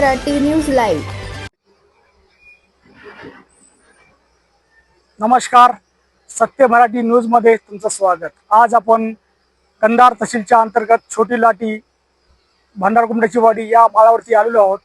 Marathi news live. नमस्कार, सत्य Marathi news मध्ये तुमचं स्वागत। आज आपण कंधार तहसीलच्या अंतर्गत छोटी लाटी भंडारकुंडाची वाडी या माळावरती आलेलो आहोत।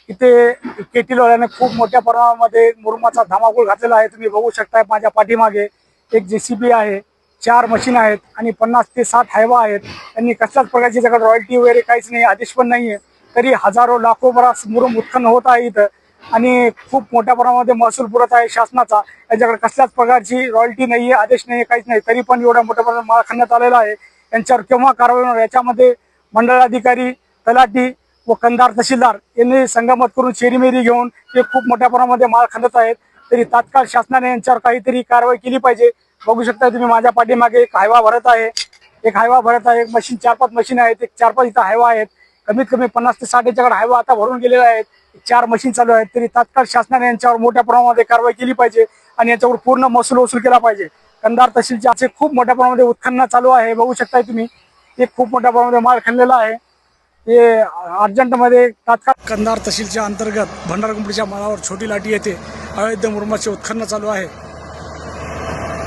इथे केटीलवाल्याने खूप मोठ्या प्रमाणामध्ये मुरुमाचा धमाकूळ घातलेला आहे। तुम्ही बघू शकता माझ्या पाठीमागे एक जेसीबी आहे, 4 मशीन आहेत आणि 50 ते 60 हायवा आहेत। त्यांनी कसल्याच प्रकारची जगात रॉयल्टी वगैरे काहीच नाही, आदेश पण नाहीये, तरी हजारो लाखो बराच मुरुम उत्खनन होत आहे इथं आणि खूप मोठ्या प्रमाणामध्ये महसूल पुरत आहे शासनाचा। यांच्याकडे कसल्याच प्रकारची रॉयल्टी नाहीये, आदेश नाहीये, काहीच नाही, तरी पण एवढ्या मोठ्या प्रमाणात माळ खणण्यात आलेला आहे। यांच्यावर केव्हा कारवाई होणार याच्यामध्ये मंडळ अधिकारी, तलाठी व कंधार तहसीलदार यांनी संगमत करून शेरीमेरी घेऊन ते खूप मोठ्या प्रमाणामध्ये माळ खणत आहेत। तरी तात्काळ शासनाने यांच्यावर काहीतरी कारवाई केली पाहिजे। बघू शकता तुम्ही माझ्या पाठीमागे एक हायवा भरत आहे, एक मशीन 4-5 मशीन आहेत, एक 4-5 इथं हायवा आहेत। कमीत कमी 50 ते 60 यांच्याकडे हायवा आता भरून गेलेला आहेत, 4 मशीन चालू आहेत। तरी तात्काळ शासनाने यांच्यावर मोठ्या प्रमाणामध्ये कारवाई केली पाहिजे आणि याच्यावर पूर्ण महसूल वसूल केला पाहिजे। कंधार तहसीलचे असे खूप मोठ्या प्रमाणामध्ये उत्खनन चालू आहे। बघू शकताय तुम्ही, एक खूप मोठ्या प्रमाणामध्ये माल खणलेला आहे। हे अर्जंटमध्ये तात्काळ कंधार तहसीलच्या अंतर्गत भंडारकुंडीच्या माळावर छोटी लाटी येथे अवैध मुरुमाचे उत्खनन चालू आहे।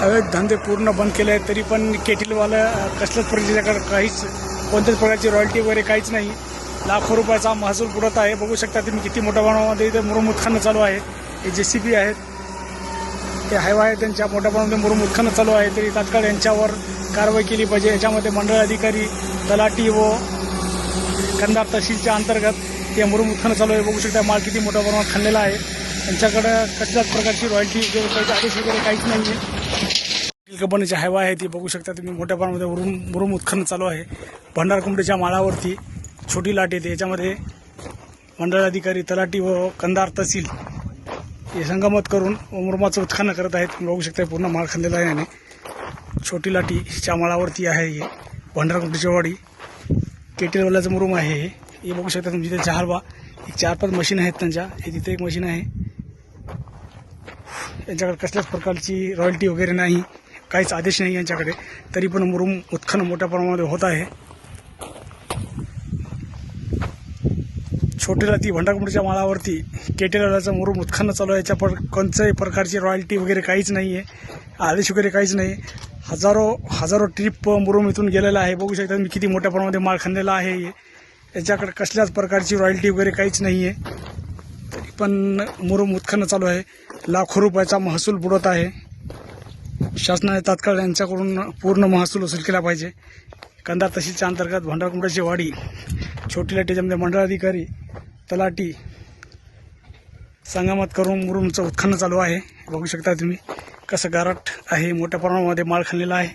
अवैध धंदे पूर्ण बंद केले आहेत, तरी पण केटीलवाला कसल्याच प्रकारच्याकडे काहीच कोणत्याच प्रकारची रॉयल्टी वगैरे काहीच नाही। लाखो रुपयाचा महसूल पुरत आहे। बघू शकता तुम्ही किती मोठ्या प्रमाणामध्ये इथे मुरुम उत्खनन चालू आहे। हे जेसीबी आहेत, हे हायवा आहेत, त्यांच्या मोठ्या प्रमाणामध्ये मुरुम उत्खनन चालू आहे। तरी तात्काळ यांच्यावर कारवाई केली पाहिजे। याच्यामध्ये मंडळ अधिकारी, तलाठी व कंधार तहसीलच्या अंतर्गत हे मुरुम उत्खनन चालू आहे। बघू शकता माल किती मोठ्या प्रमाणात खणलेला आहे। त्यांच्याकडे कसल्याच प्रकारची रॉयल्टी वगैरे काही आदेश वगैरे काहीच नाही आहे। कंपनीचे हायवा आहे, ती बघू शकता तुम्ही मोठ्या प्रमाणामध्ये मुरुम उत्खनन चालू आहे। भंडारकुंडीच्या माळावरती छोटी लाट येते, याच्यामध्ये मंडळ अधिकारी, तलाठी व कंधार तहसील हे संगमत करून मुरुमाचं उत्खनन करत आहेत। बघू शकता पूर्ण माळ खणलेला आहे आणि छोटी लाटीच्या माळावरती आहे हे भंडारकुंडीची वाडी। केटीलवाल्याचं मुरुम आहे हे बघू शकता तुम्ही। तिथे हलवा एक 4-5 मशीन आहेत त्यांच्या, हे तिथे एक मशीन आहे। यांच्याकडे कसल्याच प्रकारची रॉयल्टी वगैरे नाही, काहीच आदेश नाही यांच्याकडे, तरी पण मुरुम उत्खनन मोठ्या प्रमाणामध्ये होत आहे। छोटी लाटी भंडारकुंडीच्या माळावरती केटीलवाल्याचं मुरुम उत्खनन चालू आहे। याच्या कोणत्याही प्रकारची रॉयल्टी वगैरे काहीच नाही आहे, आदेश वगैरे काहीच नाही। हजारो ट्रिप मुरुम इथून गेलेला आहे। बघू शकता तुम्ही किती मोठ्या प्रमाणामध्ये माळ खणलेला आहे। याच्याकडे कसल्याच प्रकारची रॉयल्टी वगैरे काहीच नाही आहे, तरी पण मुरुम उत्खनन चालू आहे। लाखो रुपयाचा महसूल बुडत आहे। शासनाने तात्काळ यांच्याकडून पूर्ण महसूल वसूल केला पाहिजे। कंधार तहसीलच्या अंतर्गत भंडारकुंडाची वाडी छोटी लाटीच्यामध्ये मंडळ अधिकारी, तलाठी संगमत करून मुरुमचं उत्खनन चालू आहे। बघू शकता तुम्ही कसं गारठ आहे, मोठ्या प्रमाणामध्ये माळ खणलेला आहे।